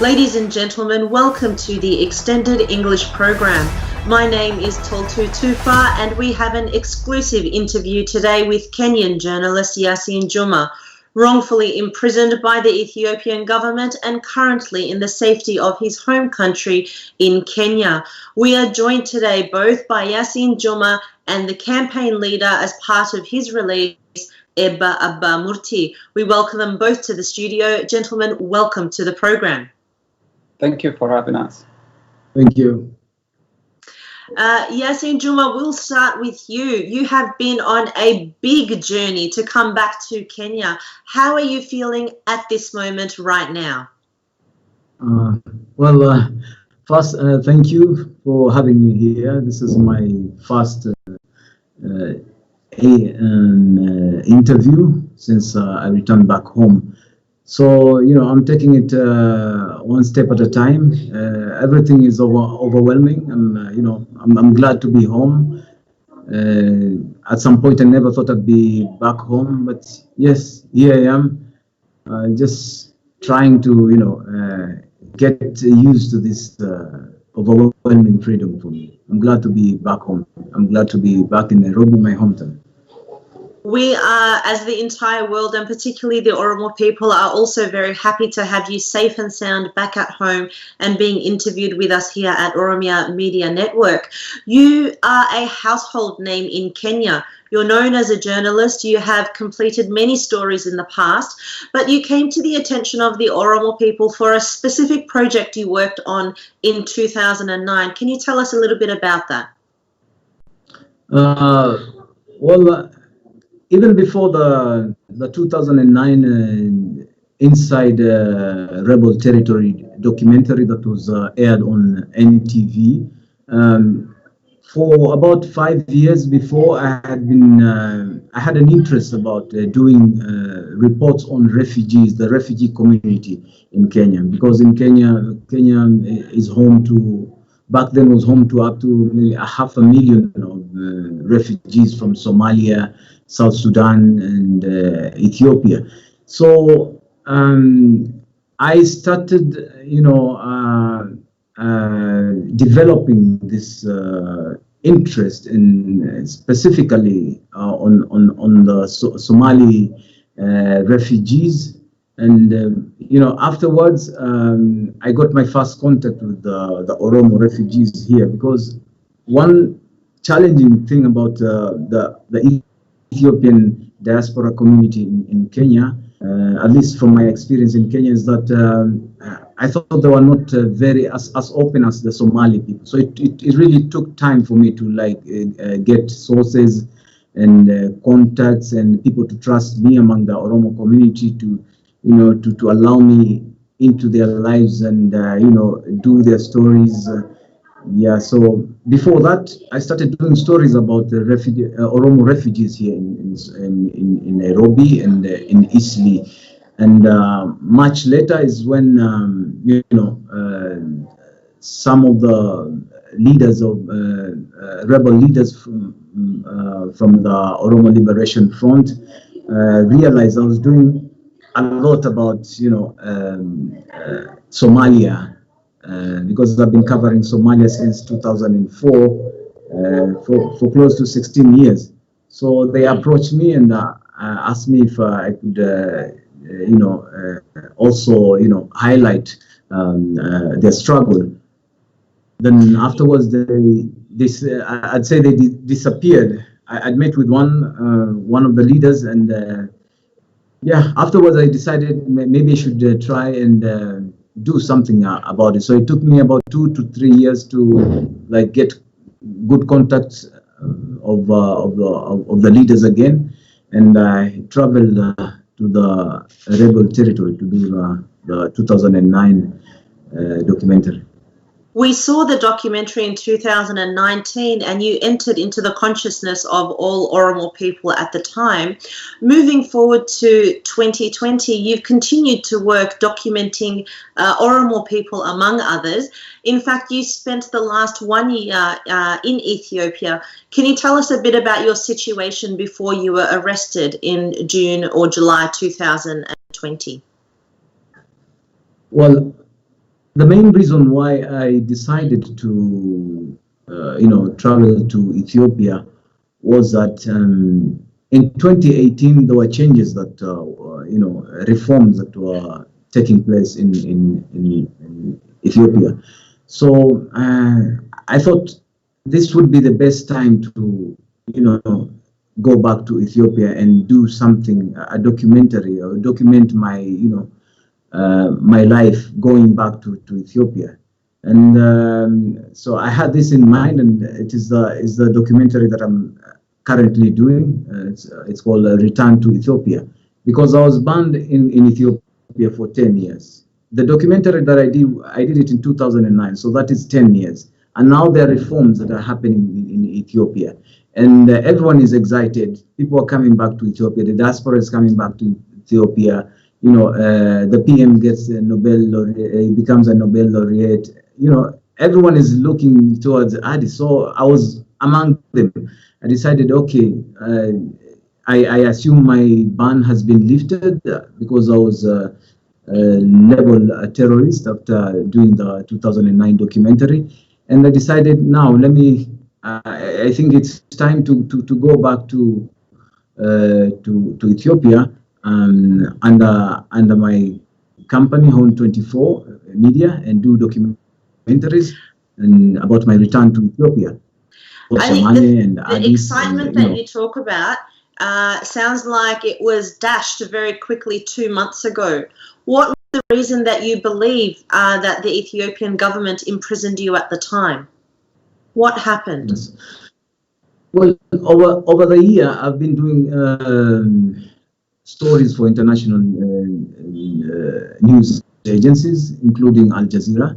Ladies and gentlemen, welcome to the Extended English program. My name is Toltu Tufa and we have an exclusive interview today with Kenyan journalist Yassin Juma, wrongfully imprisoned by the Ethiopian government and currently in the safety of his home country in Kenya. We are joined today both by Yassin Juma and the campaign leader as part of his release, Ebbaa Murti. We welcome them both to the studio. Gentlemen, welcome to the program. Thank you for having us. Thank you. Yassin Juma, we'll start with you. You have been on a big journey to come back to Kenya. How are you feeling at this moment right now? First, thank you for having me here. This is my first interview since I returned back home. So, I'm taking it one step at a time. Everything is overwhelming. I'm glad to be home. At some point, I never thought I'd be back home, but yes, here I am, just trying to, get used to this overwhelming freedom for me. I'm glad to be back home. I'm glad to be back in Nairobi, my hometown. We are, as the entire world and particularly the Oromo people, are also very happy to have you safe and sound back at home and being interviewed with us here at Oromia Media Network. You are a household name in Kenya. You're known as a journalist. You have completed many stories in the past, but you came to the attention of the Oromo people for a specific project you worked on in 2009. Can you tell us a little bit about that? Even before the 2009 Inside Rebel Territory documentary that was aired on NTV, for about 5 years before, I had an interest about doing reports on refugees, the refugee community in Kenya, because in Kenya is home to, back then was home to up to 500,000 of refugees from Somalia, South Sudan, and Ethiopia. So I started, developing this interest in specifically on the Somali refugees, and afterwards I got my first contact with the Oromo refugees here, because one challenging thing about the Ethiopian diaspora community in Kenya, at least from my experience in Kenya, is that I thought they were not very as open as the Somali people. So it really took time for me to get sources and contacts and people to trust me among the Oromo community to allow me into their lives and do their stories. So before that, I started doing stories about the Oromo refugees here in Nairobi and in Eastleigh. And much later is when some of the leaders of rebel leaders from the Oromo Liberation Front realized I was doing a lot about Somalia. Because I've been covering Somalia since 2004 for close to 16 years. So they approached me and asked me if I could, also, highlight their struggle. Then afterwards, I'd say they disappeared. I'd met with one of the leaders, and afterwards I decided maybe I should try and do something about it. So it took me about 2 to 3 years to get good contacts of the leaders again, and I traveled to the rebel territory to do the 2009 documentary. We saw the documentary in 2019 and you entered into the consciousness of all Oromo people at the time. Moving forward to 2020, you've continued to work documenting Oromo people, among others. In fact, you spent the last 1 year in Ethiopia. Can you tell us a bit about your situation before you were arrested in June or July 2020? Well, the main reason why I decided to, travel to Ethiopia was that in 2018 there were changes that, reforms that were taking place in Ethiopia. So I thought this would be the best time to, go back to Ethiopia and do something, a documentary, or document my, my life going back to Ethiopia. And so I had this in mind, and it is the documentary that I'm currently doing. It's called Return to Ethiopia, because I was banned in Ethiopia for 10 years. The documentary that I did it in 2009, so that is 10 years. And now there are reforms that are happening in Ethiopia. And everyone is excited. People are coming back to Ethiopia. The diaspora is coming back to Ethiopia. The PM gets a Nobel laureate, he becomes a Nobel laureate. Everyone is looking towards Addis. So I was among them. I decided, okay, I assume my ban has been lifted because I was labeled a terrorist after doing the 2009 documentary. And I decided now, I think it's time to go back to Ethiopia under my company, Home 24 Media, and do documentaries and about my return to Ethiopia. I think the excitement that you talk about sounds like it was dashed very quickly 2 months ago. What was the reason that you believe that the Ethiopian government imprisoned you at the time? What happened? Yes. Well, over the year, I've been doing stories for international news agencies, including Al Jazeera,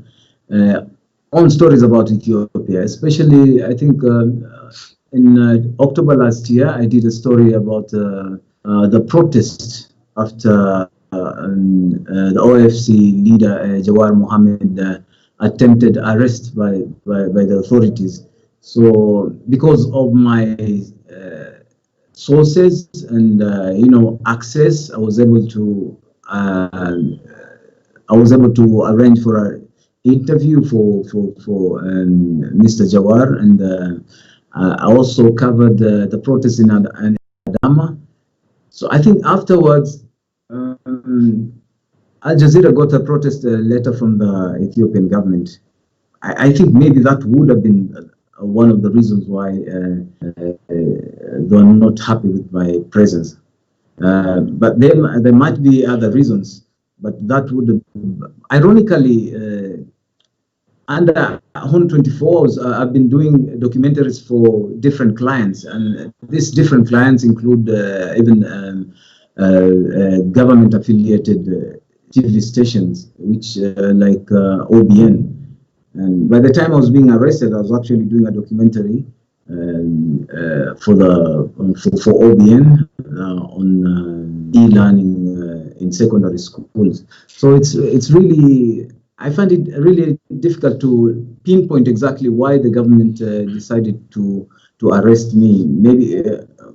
on stories about Ethiopia. Especially, I think in October last year, I did a story about the protest after the OFC leader Jawar Mohammed attempted arrest by the authorities. So because of my sources and access, I was able to arrange for an interview for Mr. Jawar, and I also covered the protest in Adama. So I think afterwards, Al Jazeera got a protest letter from the Ethiopian government. I think maybe that would have been one of the reasons why they are not happy with my presence. But there might be other reasons. But that would, ironically, under Home 24, I've been doing documentaries for different clients, and these different clients include even government-affiliated TV stations, which like OBN. And by the time I was being arrested, I was actually doing a documentary for OBN on e-learning in secondary schools. So it's really, I find it really difficult to pinpoint exactly why the government decided to arrest me.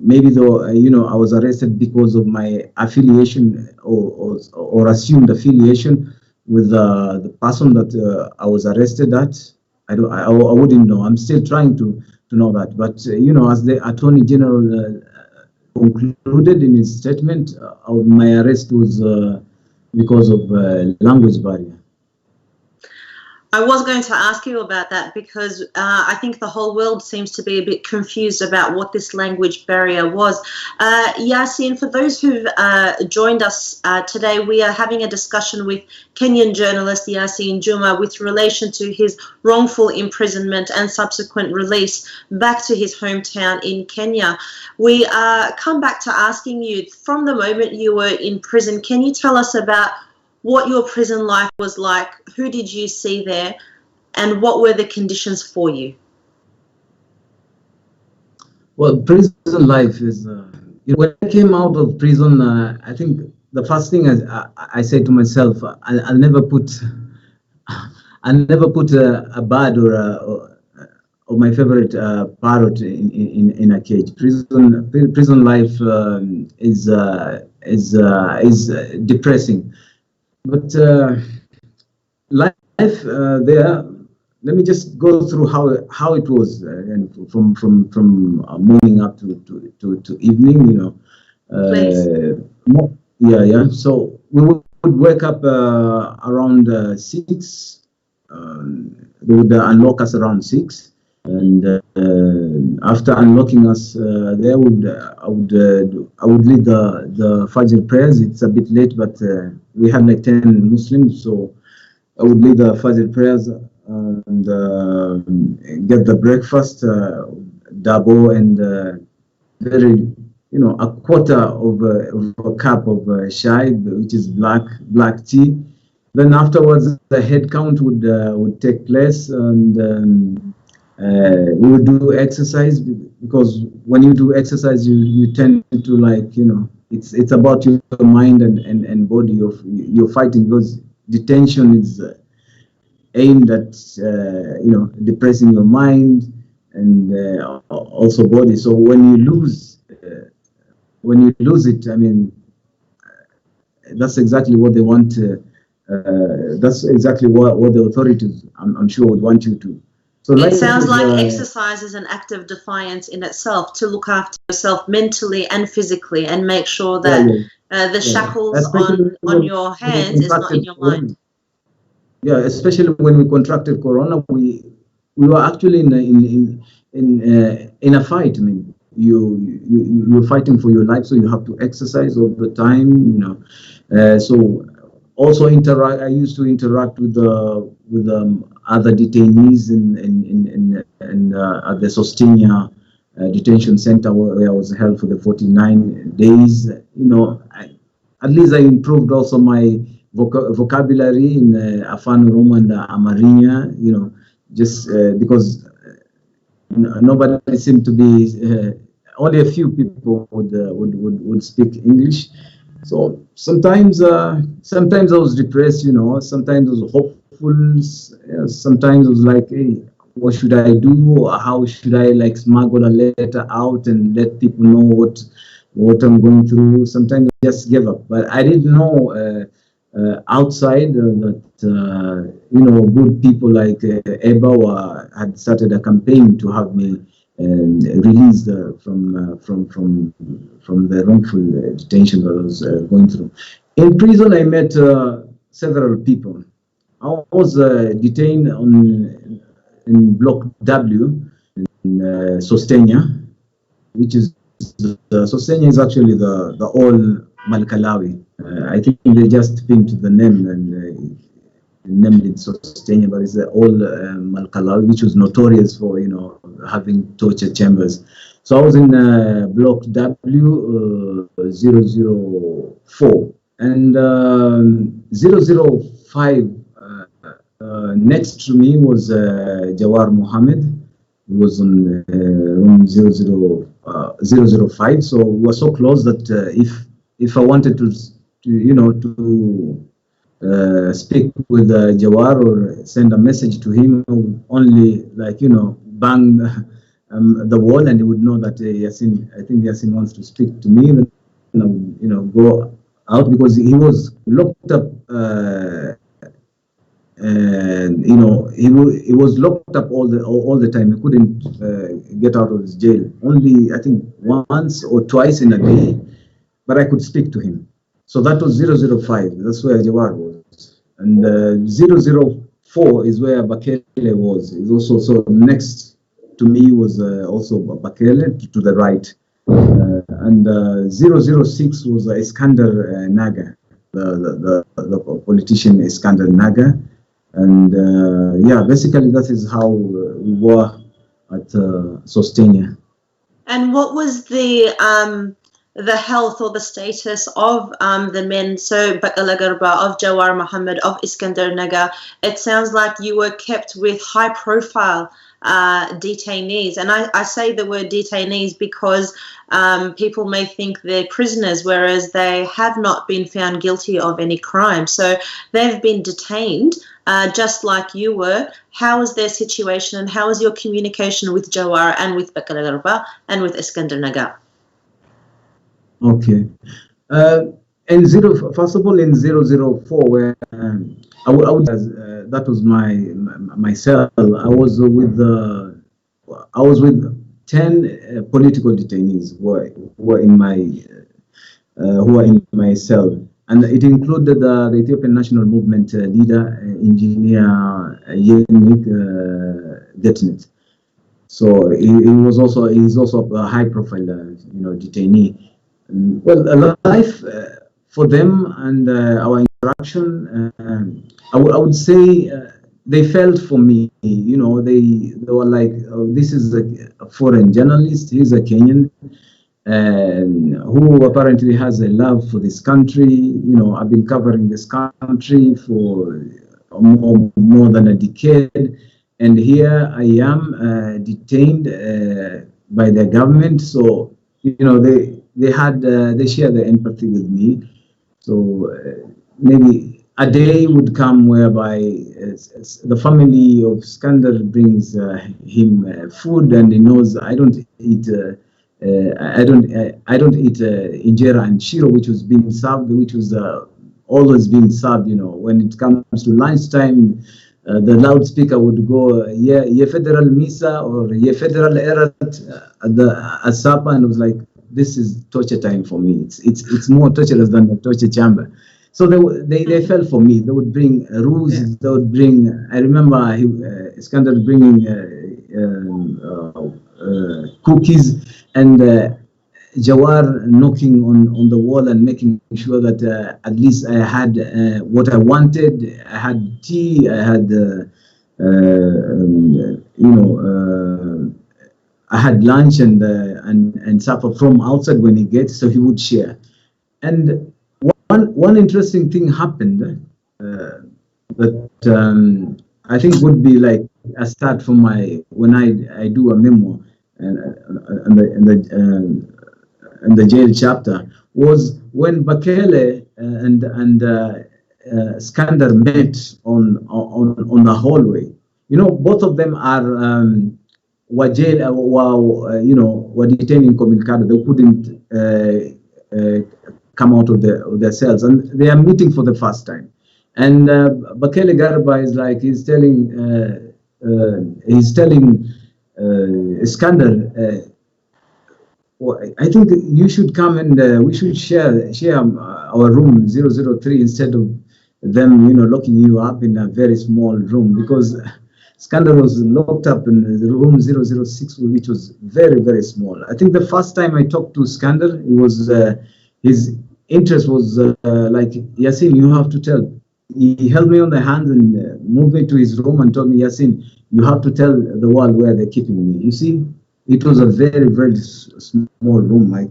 Maybe though, I was arrested because of my affiliation or assumed affiliation with the person that I was arrested at. I wouldn't know. I'm still trying to know that. But as the Attorney General concluded in his statement, my arrest was because of language barrier. I was going to ask you about that because I think the whole world seems to be a bit confused about what this language barrier was. Yassin, for those who've joined us today, we are having a discussion with Kenyan journalist Yassin Juma with relation to his wrongful imprisonment and subsequent release back to his hometown in Kenya. We come back to asking you, from the moment you were in prison, can you tell us about what your prison life was like, who did you see there, and what were the conditions for you? Well, prison life is, when I came out of prison, I think the first thing I said to myself, I'll never put a bird or my favorite parrot in a cage. Prison life is depressing. But life there, let me just go through how it was and from morning up to evening. Yeah. So we would wake up around 6. They would unlock us around 6, and after unlocking us, I would lead the Fajr prayers. It's a bit late, but we had like 10 Muslims, so I would lead the Fajr prayers and get the breakfast, dabo, and a quarter of a cup of shai, which is black tea. Then afterwards, the head count would take place, and we would do exercise, because when you do exercise, you tend to it's about your mind and body. You're fighting, because detention is aimed at depressing your mind and also body. So when you lose it, I mean, that's exactly what they want. That's exactly what the authorities, I'm sure, would want you to. So it sounds like exercise is an act of defiance in itself, to look after yourself mentally and physically and make sure that the shackles on your hands is not in your mind. Yeah, especially when we contracted corona, we were actually in a fight. I mean, you're fighting for your life, so you have to exercise all the time. So also I used to interact with other detainees at the Sostenia detention center, where I was held for the 49 days. At least I improved also my vocabulary in Afan, Roma, and Amarinya. Just because nobody seemed to be. Only a few people would speak English. So sometimes I was depressed. Sometimes I was hopeful. Sometimes I was like, hey, what should I do? How should I smuggle a letter out and let people know what I'm going through? Sometimes I just gave up. But I didn't know outside that good people like Ebbaa had started a campaign to have me released from the wrongful detention that I was going through. In prison, I met several people. I was detained in Block W in Sostenia, which is Sostenia is actually the old Malkalawi. I think they just pinned the name and named it Sostenia, but it's the old Malkalawi, which was notorious for having torture chambers. So I was in Block W 004 and 005. Next to me was Jawar Mohammed, who was on room 005. So we were so close that if I wanted to speak with Jawar or send a message to him, I would only bang the wall, and he would know that Yassin, I think Yassin wants to speak to me. And go out, because he was locked up. And he was locked up all the time. He couldn't get out of his jail. Only I think once or twice in a day, but I could speak to him. So that was 005. That's where Jawar was, and 004 is where Bakele was. It's also so next to me was also Bakele to the right, and 006 was Iskander Naga, the politician Iskander Naga. And basically that is how we were at Sostenia. And what was the health or the status of the men, so Bakala Garba, of Jawar Mohammed, of Iskander Naga? It sounds like you were kept with high profile detainees, and I say the word detainees because people may think they're prisoners, whereas they have not been found guilty of any crime. So they've been detained just like you were. How was their situation, and how was your communication with Jawar and with Bakala Garba and with Iskander Naga? Okay. in first of all, in 004, where that was my cell. I was with 10 political detainees who are in my cell, and it included the Ethiopian National Movement leader, Engineer Yenik Getnet. So he's also a high-profile, detainee. Well, life for them and our interaction, I would say they felt for me. They were like, oh, this is a foreign journalist. He's a Kenyan who apparently has a love for this country. I've been covering this country for more than a decade, and here I am detained by the government. So they share the empathy with me. So maybe a day would come whereby the family of Skander brings him food, and he knows I don't eat. I don't eat injera and shiro, which was being served, which was always being served. When it comes to lunchtime, the loudspeaker would go, ye federal misa or ye federal erat at the supper, and it was like, this is torture time for me. It's more torturous than the torture chamber. So they fell for me. They would bring roux. Yeah. They would bring. I remember Iskander bringing cookies, and Jawar knocking on the wall and making sure that at least I had what I wanted. I had tea. I had I had lunch and supper from outside when he gets, so he would share. And one interesting thing happened that I think would be like a start for when I do a memoir and the jail chapter, was when Bakele and Skander met on the hallway. Both of them are were detained incommunicado. They couldn't come out of their cells, and they are meeting for the first time. And Bakele Garba is like, he's telling Skander, I think you should come and we should share our room 003 instead of them, locking you up in a very small room, because Skander was locked up in the room 006, which was very, very small. I think the first time I talked to Skander, it was his interest was like, Yassin, you have to tell. He held me on the hand and moved me to his room and told me, Yassin, you have to tell the world where they're keeping me. You see, it was a very, very small room. I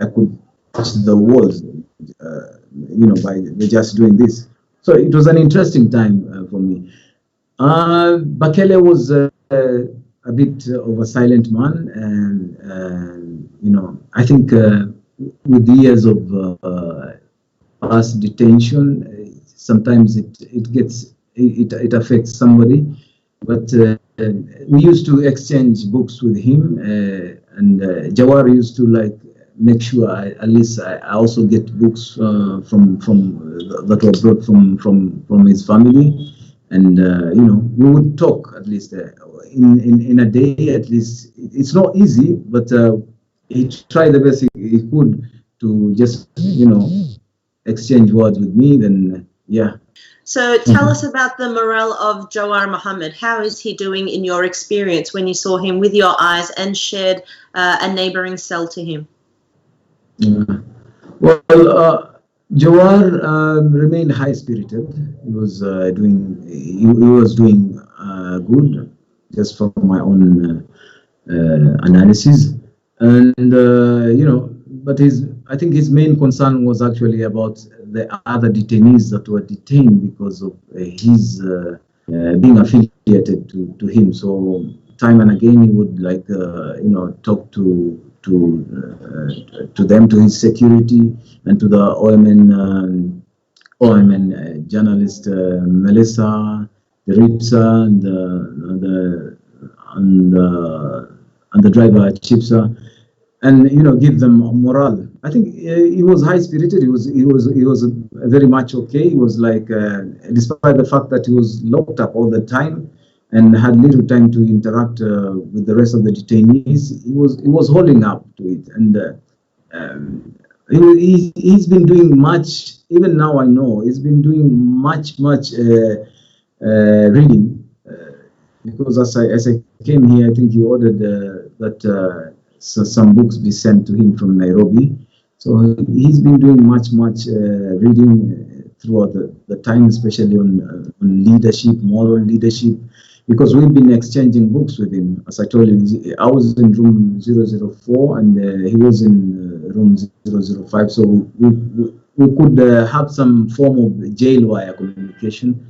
could touch the walls, by just doing this. So it was an interesting time for me. Bakele was a bit of a silent man, and I think with the years of past detention, sometimes it affects somebody. But we used to exchange books with him, and Jawar used to make sure at least I also get books that were brought from his family, and we would talk at least in a day. At least it's not easy, but he tried the best he could to just exchange words with me. Then yeah. So tell us about the morale of Jawar Mohammed. How is he doing in your experience when you saw him with your eyes and shared a neighboring cell to him? Well, Jawar remained high-spirited. He was doing good, just from my own analysis, and but I think his main concern was actually about the other detainees that were detained because of his being affiliated to him. So time and again he would talk to them, to his security, and to the OMN journalist Melissa, the Ripsa, and the driver Chipsa, and give them morale. I think he was high spirited. He was very much okay. He was like, despite the fact that he was locked up all the time and had little time to interact with the rest of the detainees, he was holding up to it. And he's been doing much. Even now, I know he's been doing much reading. Because as I came here, I think he ordered that some books be sent to him from Nairobi. So he's been doing much reading throughout the time, especially on leadership, moral leadership, because we've been exchanging books with him. As I told you, I was in room 004 and he was in room 005. So we could have some form of jail wire communication.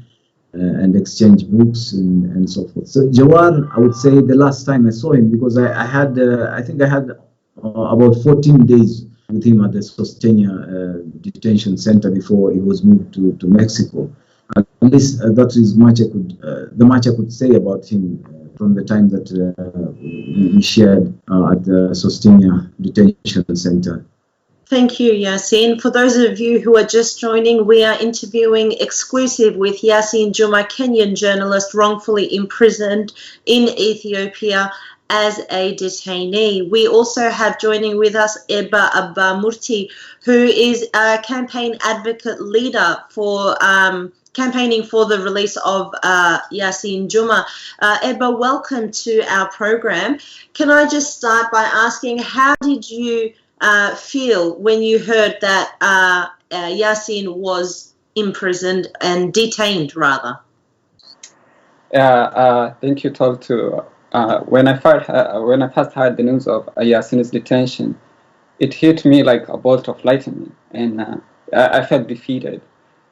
And exchange books and so forth. So Jawar, I would say the last time I saw him, because I had about 14 days with him at the Sostenia detention center before he was moved to Mexico. At least that is the much I could say about him from the time that we shared at the Sostenia detention center. Thank you, Yassin. For those of you who are just joining, we are interviewing exclusive with Yassin Juma, Kenyan journalist wrongfully imprisoned in Ethiopia as a detainee. We also have joining with us Ebbaa Murti, who is a campaign advocate leader for campaigning for the release of Yassin Juma. Ebbaa, welcome to our program. Can I just start by asking, how did you feel when you heard that Yassin was imprisoned and detained, rather? Thank you, Toltu. When I first heard the news of Yassin's detention, it hit me like a bolt of lightning, and I felt defeated.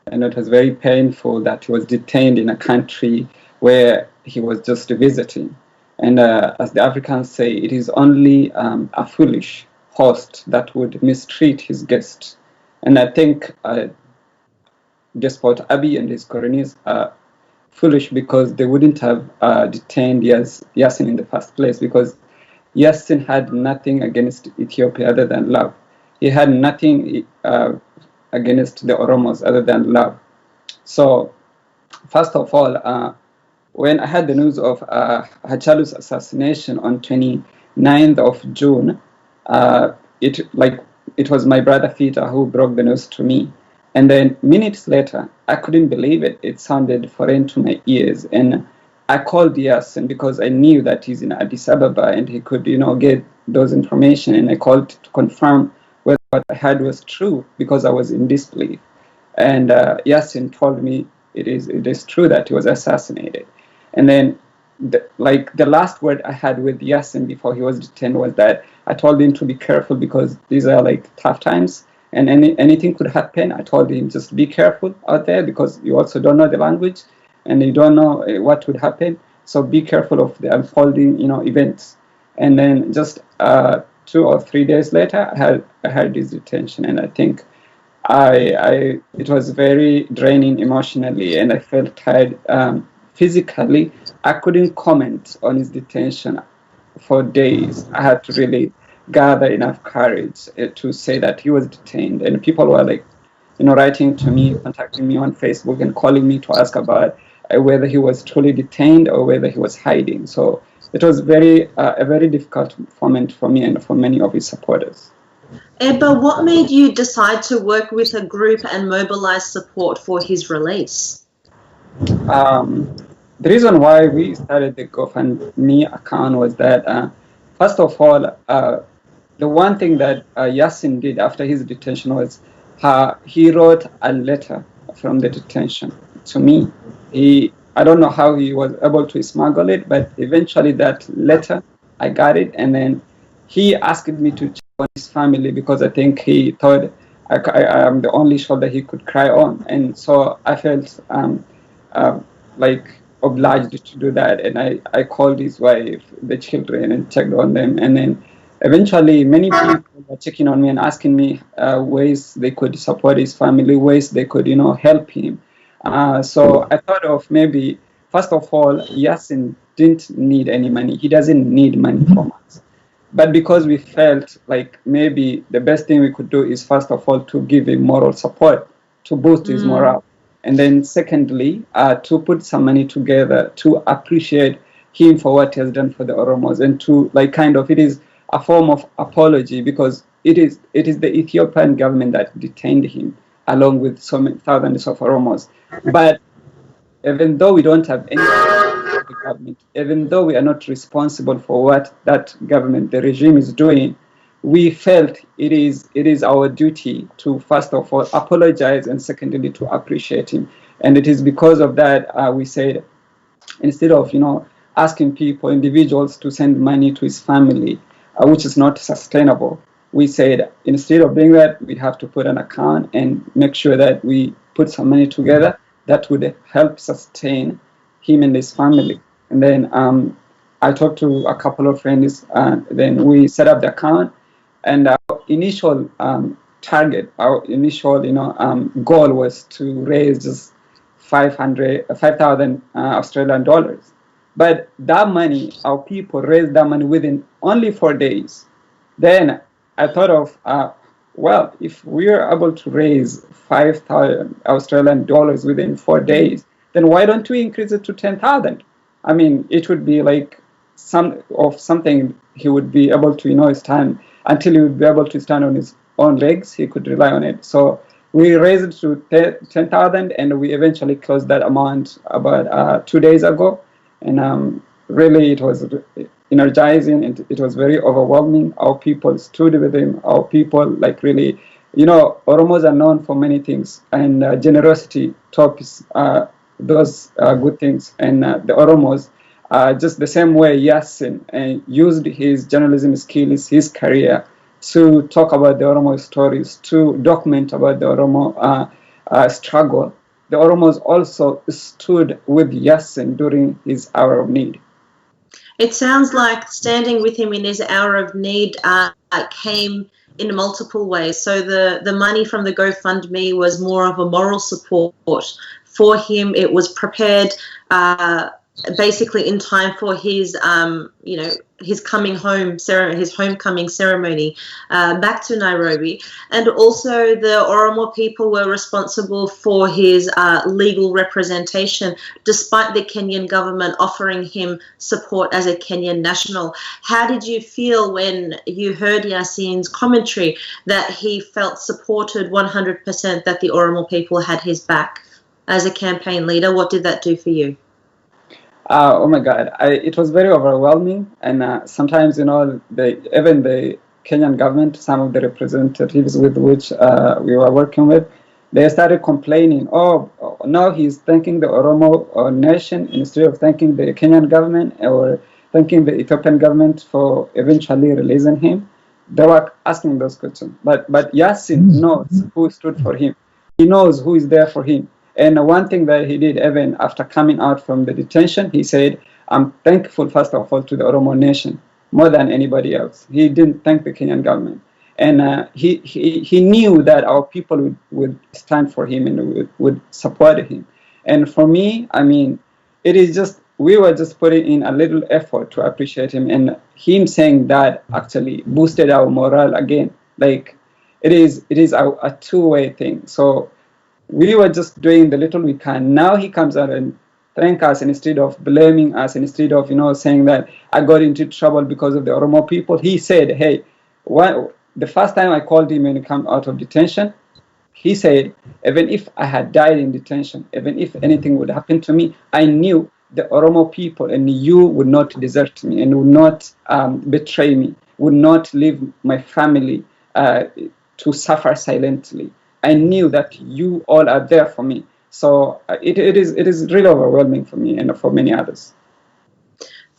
And it was very painful that he was detained in a country where he was just visiting. And as the Africans say, it is only a foolish host that would mistreat his guest. And I think Despot Abiy and his colonies are foolish because they wouldn't have detained Yassin in the first place, because Yassin had nothing against Ethiopia other than love. He had nothing against the Oromos other than love. So first of all, when I had the news of Hachalu's assassination on 29th of June, it was my brother Peter who broke the news to me. And then minutes later, I couldn't believe it. It sounded foreign to my ears. And I called Yassin because I knew that he's in Addis Ababa and he could, get those information. And I called to confirm whether what I heard was true, because I was in disbelief. And Yassin told me it is true that he was assassinated. And then the last word I had with Yassin before he was detained was that I told him to be careful, because these are like tough times and anything could happen. I told him, just be careful out there, because you also don't know the language and you don't know what would happen. So be careful of the unfolding, events. And then just 2 or 3 days later, I had this detention, and I think it was very draining emotionally, and I felt tired physically. I couldn't comment on his detention for days. I had to really gather enough courage to say that he was detained, and people were writing to me, contacting me on Facebook and calling me to ask about whether he was truly detained or whether he was hiding. So it was a very difficult moment for me and for many of his supporters. Ebbaa, what made you decide to work with a group and mobilize support for his release? The reason why we started the GoFundMe account was that, first of all, the one thing that Yassin did after his detention was he wrote a letter from the detention to me. I don't know how he was able to smuggle it, but eventually that letter, I got it, and then he asked me to check on his family, because I think he thought I am the only shoulder he could cry on, and so I felt obliged to do that, and I called his wife, the children, and checked on them, and then eventually many people were checking on me and asking me ways they could support his family, ways they could help him. So I thought of maybe, first of all, Yassin didn't need any money. He doesn't need money from us. But because we felt like maybe the best thing we could do is first of all to give him moral support to boost his morale, and then secondly to put some money together to appreciate him for what he has done for the Oromos, and to like kind of, it is a form of apology, because it is the Ethiopian government that detained him along with so many thousands of Oromos. But even though we don't have any government, even though we are not responsible for what that government, the regime is doing, we felt it is our duty to first of all apologize, and secondly to appreciate him. And it is because of that we said, instead of asking people, individuals, to send money to his family, which is not sustainable, we said instead of doing that, we have to put an account and make sure that we put some money together that would help sustain him and his family. And then I talked to a couple of friends, then we set up the account, and our initial target, our initial goal was to raise just 5,000 Australian dollars. But that money, our people raised that money within only 4 days. Then I thought of, well, if we are able to raise 5,000 Australian dollars within 4 days, then why don't we increase it to 10,000? I mean, it would be like something he would be able to, stand until he would be able to stand on his own legs. He could rely on it. So we raised it to 10,000, and we eventually closed that amount about 2 days ago. And really, it was energizing, and it was very overwhelming. Our people stood with him. Our people, like, really, Oromos are known for many things, and generosity tops those good things. And the Oromos, just the same way Yassin used his journalism skills, his career, to talk about the Oromo stories, to document about the Oromo struggle. The Oromos also stood with Yassin during his hour of need. It sounds like standing with him in his hour of need came in multiple ways. So the money from the GoFundMe was more of a moral support for him. It was prepared basically in time for his his coming home his homecoming ceremony back to Nairobi. And also the Oromo people were responsible for his legal representation, despite the Kenyan government offering him support as a Kenyan national. How did you feel when you heard Yassin's commentary that he felt supported 100%, that the Oromo people had his back as a campaign leader? What did that do for you? Oh my God, it was very overwhelming. And sometimes, even the Kenyan government, some of the representatives with which we were working with, they started complaining, now he's thanking the Oromo nation instead of thanking the Kenyan government or thanking the Ethiopian government for eventually releasing him. They were asking those questions. But Yassin knows who stood for him. He knows who is there for him. And one thing that he did, even after coming out from the detention, he said, I'm thankful, first of all, to the Oromo nation more than anybody else. He didn't thank the Kenyan government. And he knew that our people would stand for him and would support him. And for me, I mean, it is just, we were just putting in a little effort to appreciate him. And him saying that actually boosted our morale again. Like, it is a two-way thing. So we were just doing the little we can. Now he comes out and thank us, and instead of blaming us, and instead of saying that I got into trouble because of the Oromo people, he said, hey, the first time I called him when he came out of detention, he said, even if I had died in detention, even if anything would happen to me, I knew the Oromo people and you would not desert me and would not betray me, would not leave my family to suffer silently. I knew that you all are there for me. So it is really overwhelming for me and for many others.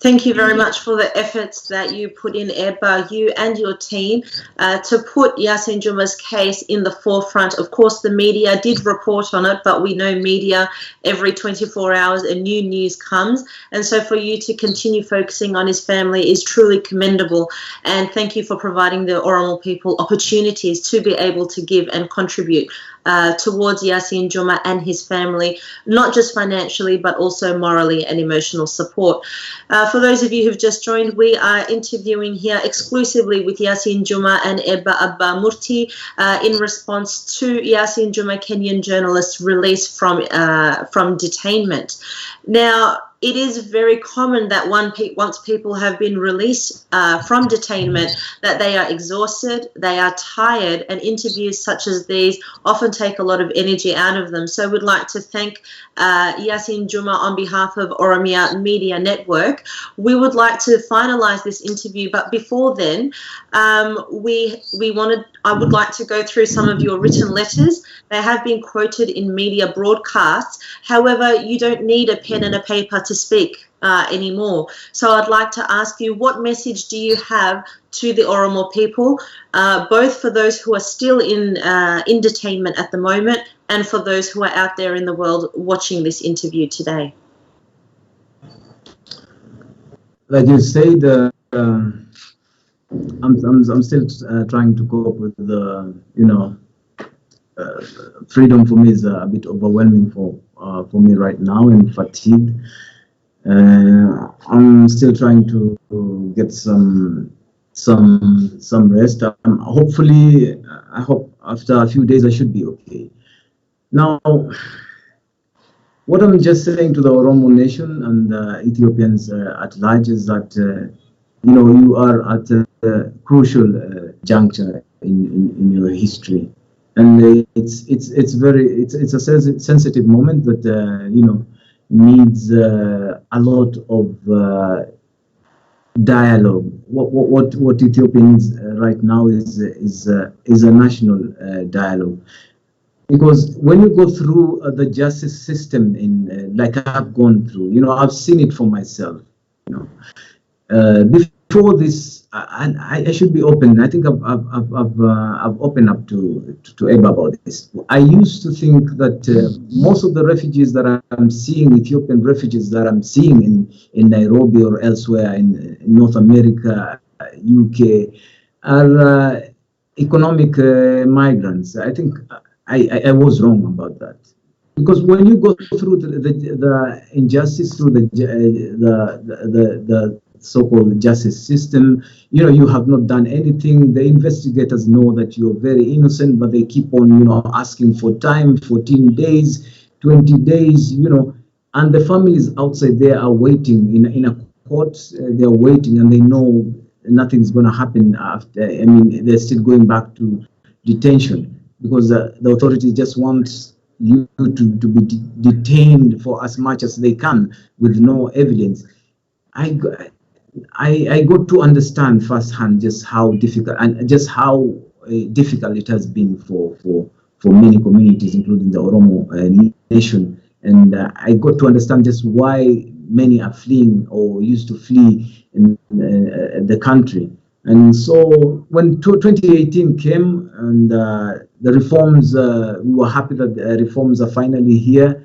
Thank you very much for the efforts that you put in, Ebbaa, you and your team, to put Yassin Juma's case in the forefront. Of course, the media did report on it, but we know media, every 24 hours a new news comes. And so for you to continue focusing on his family is truly commendable. And thank you for providing the Oromo people opportunities to be able to give and contribute towards Yassin Juma and his family, not just financially, but also morally and emotional support. For those of you who've just joined, we are interviewing here exclusively with Yassin Juma and Ebbaa Murti in response to Yassin Juma, Kenyan journalist's release from detainment. Now, it is very common that once people have been released from detainment, that they are exhausted, they are tired, and interviews such as these often take a lot of energy out of them. So we'd like to thank Yassin Juma on behalf of Oromia Media Network. We would like to finalise this interview, but before then, I would like to go through some of your written letters. They have been quoted in media broadcasts. However, you don't need a pen and a paper to speak anymore. So I'd like to ask you, what message do you have to the Oromo people, both for those who are still in detainment at the moment and for those who are out there in the world watching this interview today? Like you said, I'm still trying to cope with the, freedom for me is a bit overwhelming for me right now, and fatigued. I'm still trying to get some rest. Hopefully, I hope after a few days I should be okay. Now, what I'm just saying to the Oromo nation and Ethiopians at large is that you are at a crucial juncture in your history, and it's a sensitive moment that needs a lot of dialogue. What Ethiopia needs right now is a national dialogue, because when you go through the justice system like I've gone through, I've seen it for myself. Before this, I should be open. I think I've opened up to Ebbaa about this. I used to think that most of the refugees that I'm seeing, Ethiopian refugees that I'm seeing in Nairobi or elsewhere in North America, UK, are economic migrants. I think I was wrong about that. Because when you go through the injustice through the so-called justice system, you have not done anything. The investigators know that you're very innocent, but they keep on, asking for time, 14 days, 20 days, and the families outside there are waiting in a court. They're waiting, and they know nothing's going to happen after. I mean, they're still going back to detention because the authorities just want you to be detained for as much as they can with no evidence. I got to understand firsthand just how difficult it has been for many communities, including the Oromo nation, and I got to understand just why many are fleeing or used to flee in the country. And so when 2018 came and the reforms, we were happy that the reforms are finally here.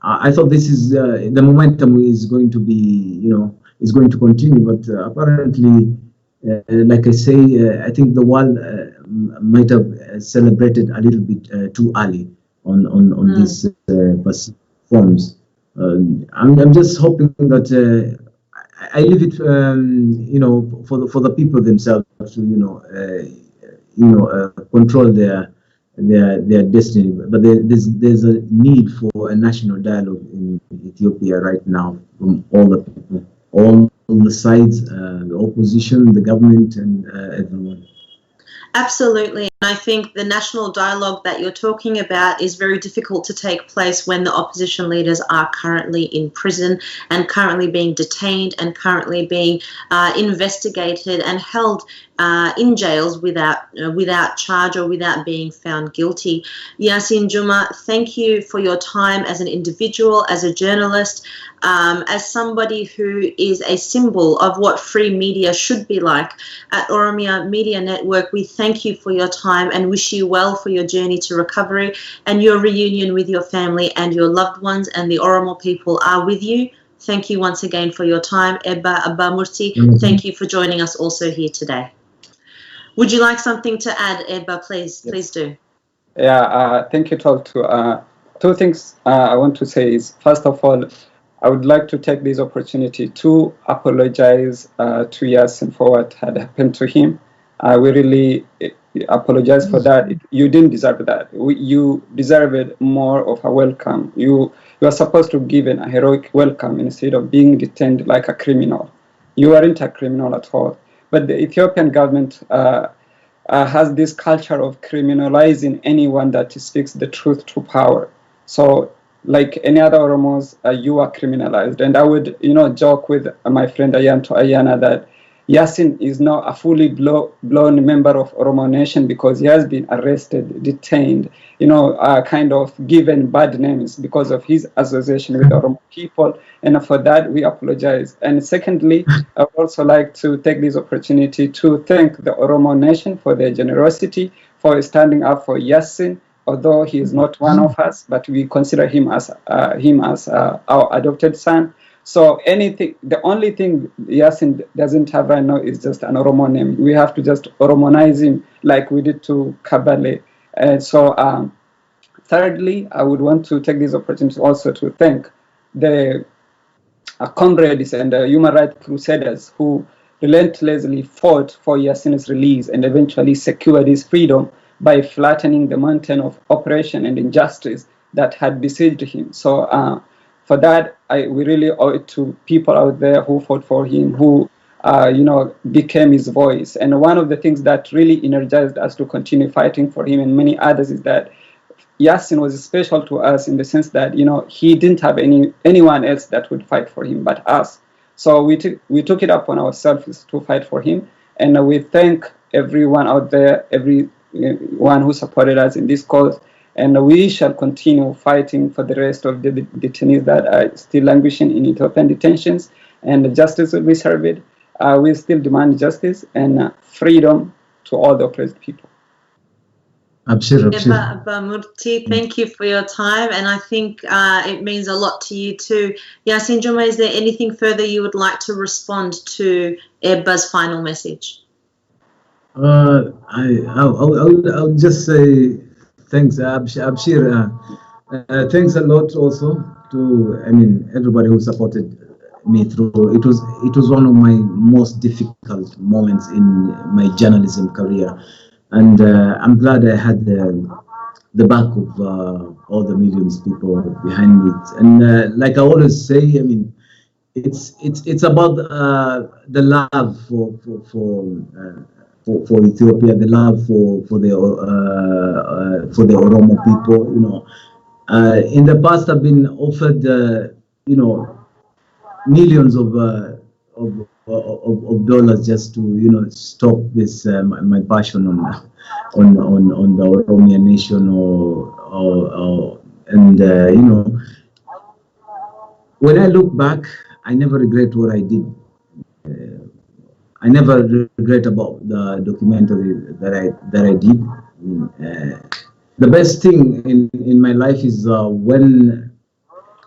I thought this is the momentum is going to be, is going to continue. But apparently, like I say, I think the world might have celebrated a little bit too early on these reforms. I'm just hoping that I leave it, for the people themselves to, control their destiny. But there's a need for a national dialogue in Ethiopia right now from all the people, all the sides, the opposition, the government, and everyone. Absolutely. And I think the national dialogue that you're talking about is very difficult to take place when the opposition leaders are currently in prison and currently being detained and currently being investigated and held in jails without charge or without being found guilty. Yassin Juma, thank you for your time as an individual, as a journalist, as somebody who is a symbol of what free media should be like. At Oromia Media Network, we thank you for your time and wish you well for your journey to recovery and your reunion with your family and your loved ones, and the Oromo people are with you. Thank you once again for your time. Ebbaa Murti, thank you for joining us also here today. Would you like something to add, Ebbaa? Please, Yes. please do. Yeah, thank you, Toltu. Two things I want to say is, first of all, I would like to take this opportunity to apologize to Yassin for what had happened to him. We really apologize for that. You didn't deserve that. You deserved more of a welcome. You are supposed to give a heroic welcome instead of being detained like a criminal. You weren't a criminal at all. But the Ethiopian government has this culture of criminalizing anyone that speaks the truth to power. So, like any other Oromos, you are criminalized. And I would, joke with my friend Ayana that Yassin is now a fully blown member of Oromo Nation because he has been arrested, detained, kind of given bad names because of his association with Oromo people. And for that, we apologize. And secondly, I would also like to take this opportunity to thank the Oromo Nation for their generosity, for standing up for Yassin, although he is not one of us, but we consider him as our adopted son. So the only thing Yassin doesn't have right now is just an Oromo name. We have to just Oromonize him like we did to Kabale. And so thirdly, I would want to take this opportunity also to thank the comrades and human rights crusaders who relentlessly fought for Yassin's release and eventually secured his freedom by flattening the mountain of oppression and injustice that had besieged him. So for that, we really owe it to people out there who fought for him, who became his voice. And one of the things that really energized us to continue fighting for him and many others is that Yassin was special to us in the sense that he didn't have anyone else that would fight for him but us. So we took it upon ourselves to fight for him, and we thank everyone out there, everyone who supported us in this cause. And we shall continue fighting for the rest of the detainees that are still languishing in Ethiopian detentions, and justice will be served. We still demand justice and freedom to all the oppressed people. Ebbaa Murti, thank you for your time, and I think it means a lot to you too. Yassin Juma, is there anything further you would like to respond to Ebbaa's final message? I'll just say thanks, Abshir. Thanks a lot also to everybody who supported me through. It was one of my most difficult moments in my journalism career, and I'm glad I had the back of all the millions of people behind me. And like I always say, it's about the love for Ethiopia, the love for the Oromo people. In the past, I've been offered millions of dollars just to stop this my passion on the Oromo nation and when I look back, I never regret what I did. I never regret about the documentary that I did. The best thing in my life is when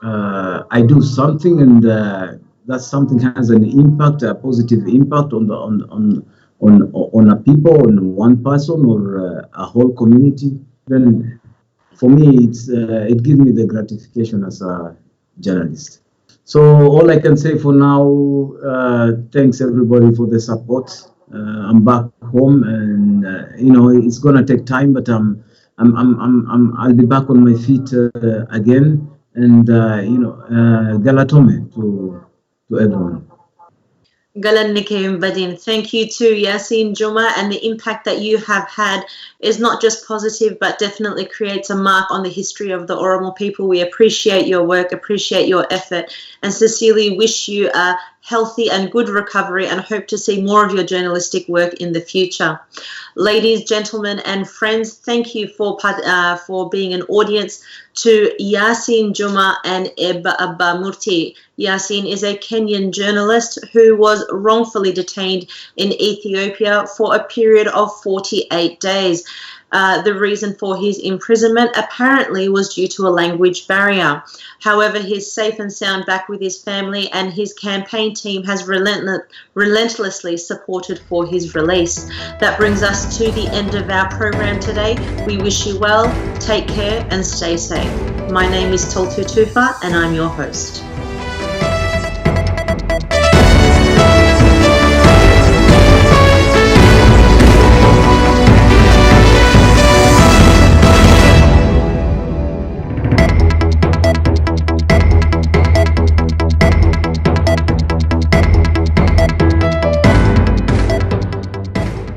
I do something and that something has an impact, a positive impact on a people, on one person or a whole community. Then for me, it gives me the gratification as a journalist. So all I can say for now, thanks everybody for the support. I'm back home, and it's gonna take time, but I'll be back on my feet again, and galatome to everyone. Thank you to Yassin Juma, and the impact that you have had is not just positive but definitely creates a mark on the history of the Oromo people. We appreciate your work, appreciate your effort, and sincerely wish you a healthy and good recovery and hope to see more of your journalistic work in the future. Ladies, gentlemen, and friends, thank you for being an audience to Yassin Juma and Ebbaa Murti. Yassin is a Kenyan journalist who was wrongfully detained in Ethiopia for a period of 48 days. The reason for his imprisonment apparently was due to a language barrier. However, he's safe and sound back with his family, and his campaign team has relentlessly supported for his release. That brings us to the end of our program today. We wish you well, take care and stay safe. My name is Toltu Tufa and I'm your host.